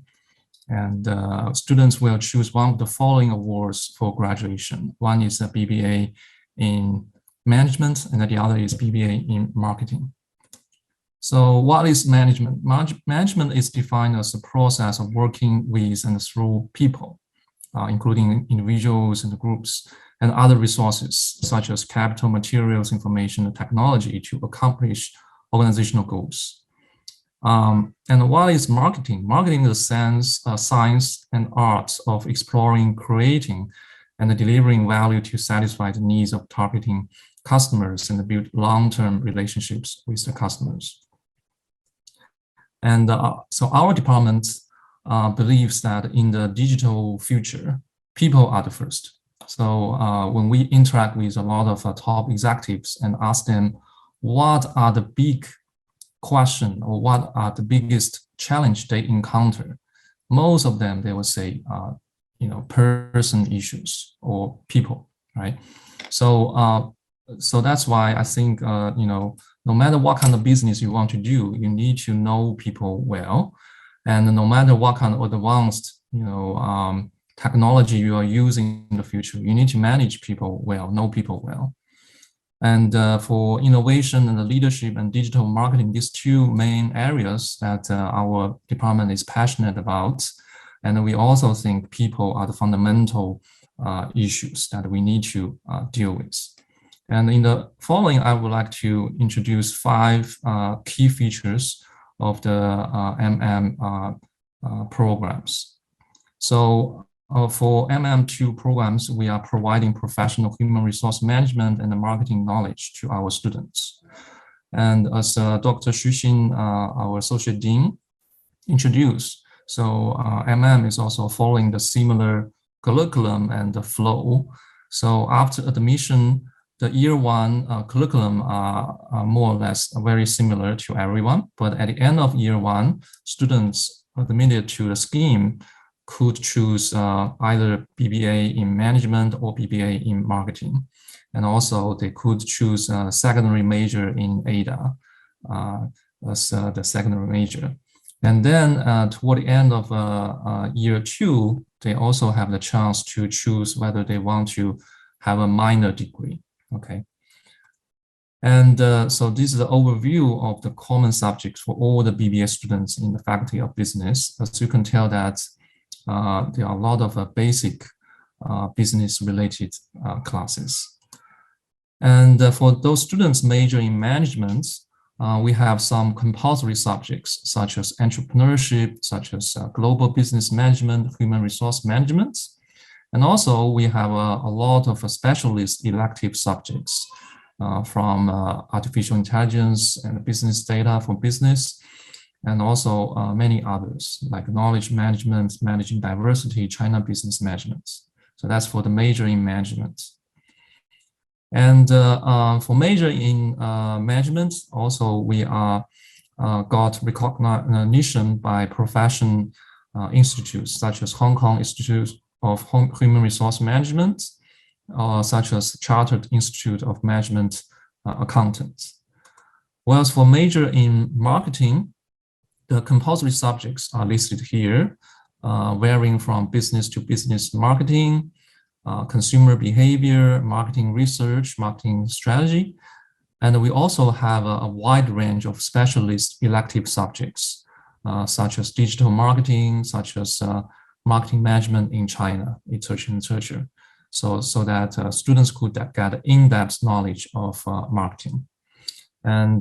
Speaker 8: And students will choose one of the following awards for graduation. One is a BBA in management, and the other is BBA in marketing. So what is management? Management is defined as a process of working with and through people, including individuals and groups and other resources such as capital, materials, information, and technology to accomplish organizational goals. And what is marketing? Marketing is the science and art of exploring, creating, and delivering value to satisfy the needs of targeting customers and build long-term relationships with the customers. And so our department believes that in the digital future, people are the first. So when we interact with a lot of top executives and ask them what are the big question or what are the biggest challenge they encounter, most of them, they will say, person issues or people, right? So, so that's why I think, no matter what kind of business you want to do, you need to know people well. And no matter what kind of advanced, technology you are using in the future, you need to manage people well, know people well. And for innovation and the leadership and digital marketing, these two main areas that our department is passionate about. And we also think people are the fundamental issues that we need to deal with. And in the following, I would like to introduce 5 key features of the MM programs. So for MM2 programs, we are providing professional human resource management and marketing knowledge to our students. And as Dr. Xu Xin, our Associate Dean, introduced, so MM is also following the similar curriculum and the flow. So after admission, the year 1 curriculum are more or less very similar to everyone. But at the end of year 1, students admitted to the scheme could choose either BBA in management or BBA in marketing. And also they could choose a secondary major in ADA as the secondary major. And then toward the end of year 2, they also have the chance to choose whether they want to have a minor degree, okay? And so this is the overview of the common subjects for all the BBA students in the Faculty of Business. As you can tell that there are a lot of basic business-related classes. And for those students majoring in management, we have some compulsory subjects such as entrepreneurship, such as global business management, human resource management. And also we have a lot of specialist elective subjects from artificial intelligence and business data for business, and also many others like knowledge management, managing diversity, China business management. So that's for the major in management. And for major in management, also we are got recognition by profession institutes such as Hong Kong Institute of Human Resource Management, such as Chartered Institute of Management Accountants. Whereas for major in marketing, the compulsory subjects are listed here, varying from business to business marketing, consumer behavior, marketing research, marketing strategy. And we also have a wide range of specialist elective subjects, such as digital marketing, such as marketing management in China, etc. So that students could get in-depth knowledge of marketing. And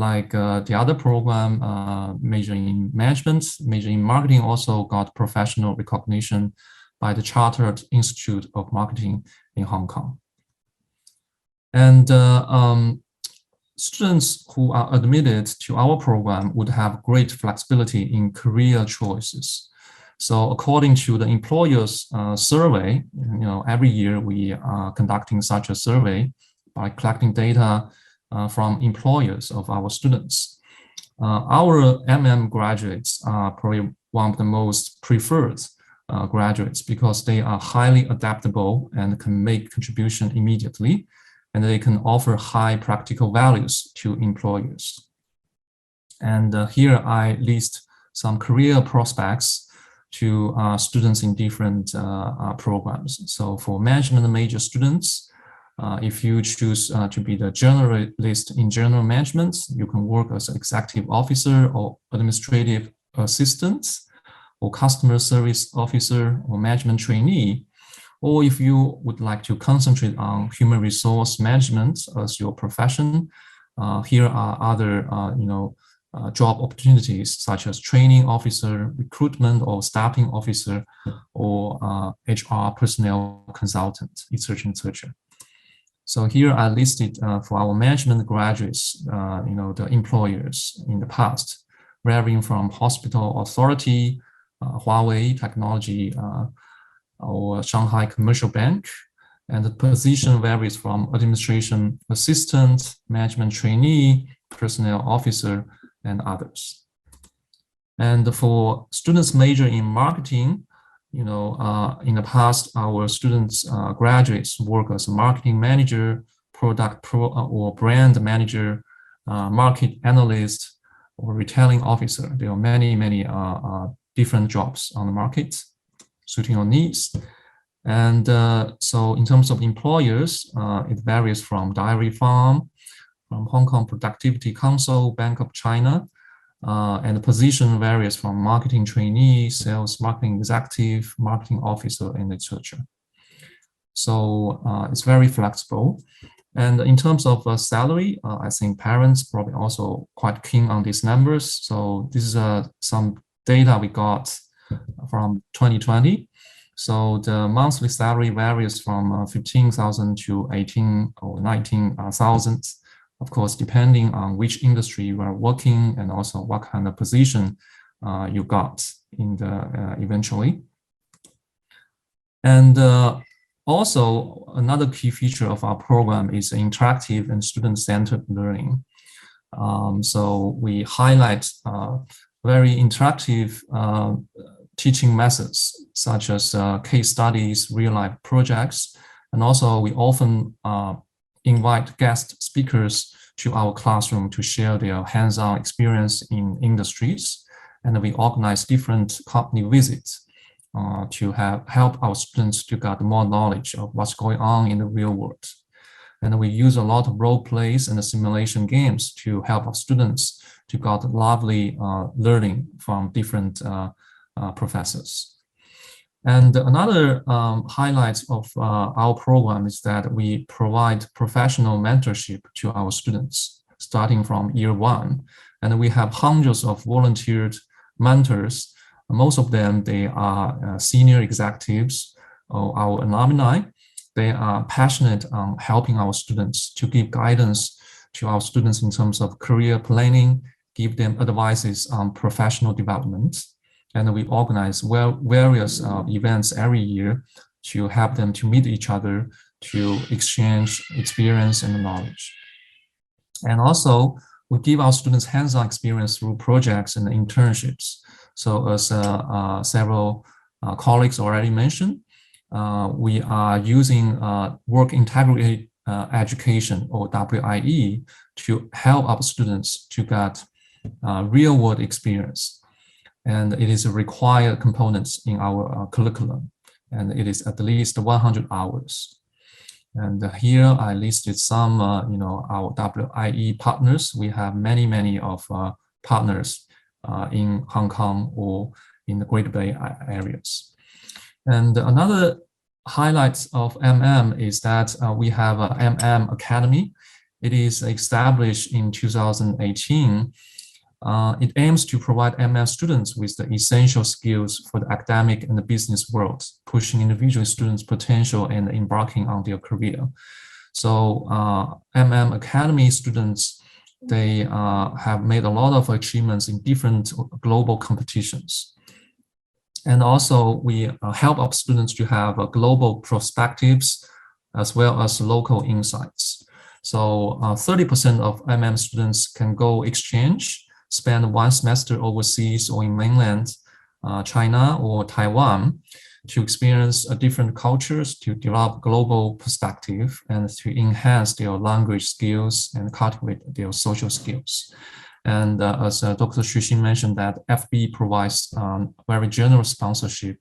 Speaker 8: like the other program, major in management, major in marketing, also got professional recognition by the Chartered Institute of Marketing in Hong Kong. And students who are admitted to our program would have great flexibility in career choices. So according to the employers survey, every year we are conducting such a survey by collecting data from employers of our students. Our graduates are probably one of the most preferred graduates because they are highly adaptable and can make contribution immediately, and they can offer high practical values to employers. And here I list some career prospects to students in different programs. So for management major students, if you choose to be the generalist in general management, you can work as an executive officer or administrative assistant or customer service officer or management trainee. Or if you would like to concentrate on human resource management as your profession, here are other job opportunities such as training officer, recruitment or staffing officer, or HR personnel consultant, etc. So here I listed for our management graduates, the employers in the past, varying from hospital authority, Huawei Technology, or Shanghai Commercial Bank, and the position varies from administration assistant, management trainee, personnel officer, and others. And for students major in marketing, in the past, our students, graduates work as a marketing manager, product or brand manager, market analyst, or retailing officer. There are many different jobs on the market suiting your needs. And so in terms of employers, it varies from dairy farm, from Hong Kong Productivity Council, Bank of China, and the position varies from marketing trainee, sales marketing executive, marketing officer, and etc. So it's very flexible. And in terms of salary, I think parents probably also quite keen on these numbers. So this is some data we got from 2020. So the monthly salary varies from 15,000 to 18 or 19,000. Of course, depending on which industry you are working and also what kind of position you got in the eventually. And also another key feature of our program is interactive and student-centered learning. So we highlight very interactive teaching methods such as case studies, real-life projects, and also we often invite guest speakers to our classroom to share their hands-on experience in industries. And we organize different company visits to help our students to get more knowledge of what's going on in the real world. And we use a lot of role plays and simulation games to help our students to get lovely learning from different professors. And another highlight of our program is that we provide professional mentorship to our students starting from year one. And we have hundreds of volunteered mentors. Most of them, they are senior executives or our alumni. They are passionate on helping our students to give guidance to our students in terms of career planning, give them advices on professional development. And we organize various events every year to help them to meet each other, to exchange experience and knowledge. And also, we give our students hands-on experience through projects and internships. So as several colleagues already mentioned, we are using work integrated education, or WIE, to help our students to get real-world experience. And it is a required component in our curriculum, and it is at least 100 hours. And here I listed some, our WIE partners. We have many of partners in Hong Kong or in the Greater Bay areas. And another highlight of MM is that we have a MM Academy. It is established in 2018. It aims to provide MM students with the essential skills for the academic and the business world, pushing individual students' potential and embarking on their career. So MM Academy students, they have made a lot of achievements in different global competitions. And also we help our students to have global perspectives as well as local insights. So 30% of MM students can go exchange, spend 1 semester overseas or in mainland China or Taiwan to experience different cultures, to develop global perspective, and to enhance their language skills and cultivate their social skills. And as Dr. Xu Xin mentioned, that FB provides very generous sponsorship,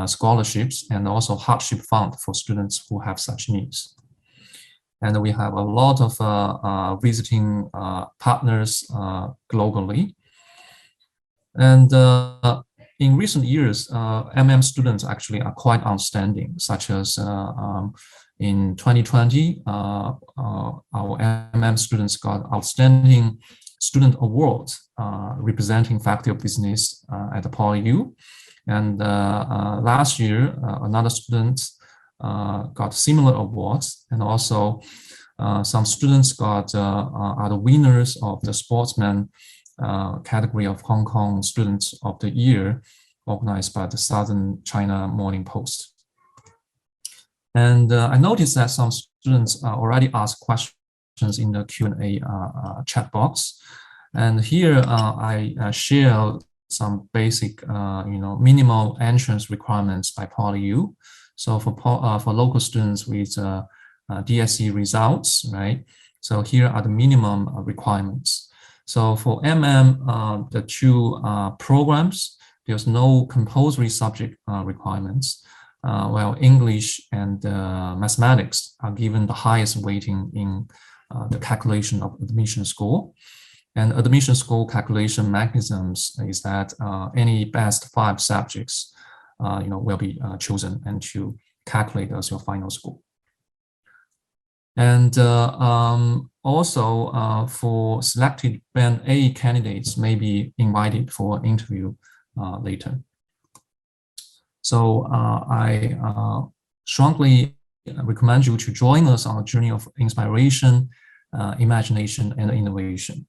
Speaker 8: scholarships, and also hardship fund for students who have such needs. And we have a lot of visiting partners globally. And in recent years, MM students actually are quite outstanding, such as in 2020, our MM students got outstanding student awards representing Faculty of Business at the Polio. And last year, another student got similar awards, and also some students are the winners of the sportsman category of Hong Kong Students of the Year, organized by the Southern China Morning Post. And I noticed that some students already asked questions in the Q&A chat box. And here I share some basic, minimal entrance requirements by Polio. So for local students with DSE results, right? So here are the minimum requirements. So for MM, the two programs, there's no compulsory subject requirements, while English and mathematics are given the highest weighting in the calculation of admission score. And admission score calculation mechanisms is that any best 5 subjects will be chosen and to calculate as your final score. And also for selected Band A candidates may be invited for interview later. So I strongly recommend you to join us on a journey of inspiration, imagination, and innovation.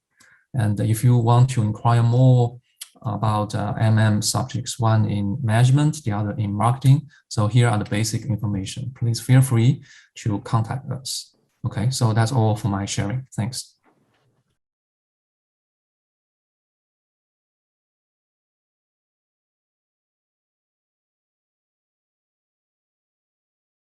Speaker 8: And if you want to inquire more about MM subjects, one in management, the other in marketing, so here are the basic information. Please feel free to contact us. Okay, so that's all for my sharing. Thanks.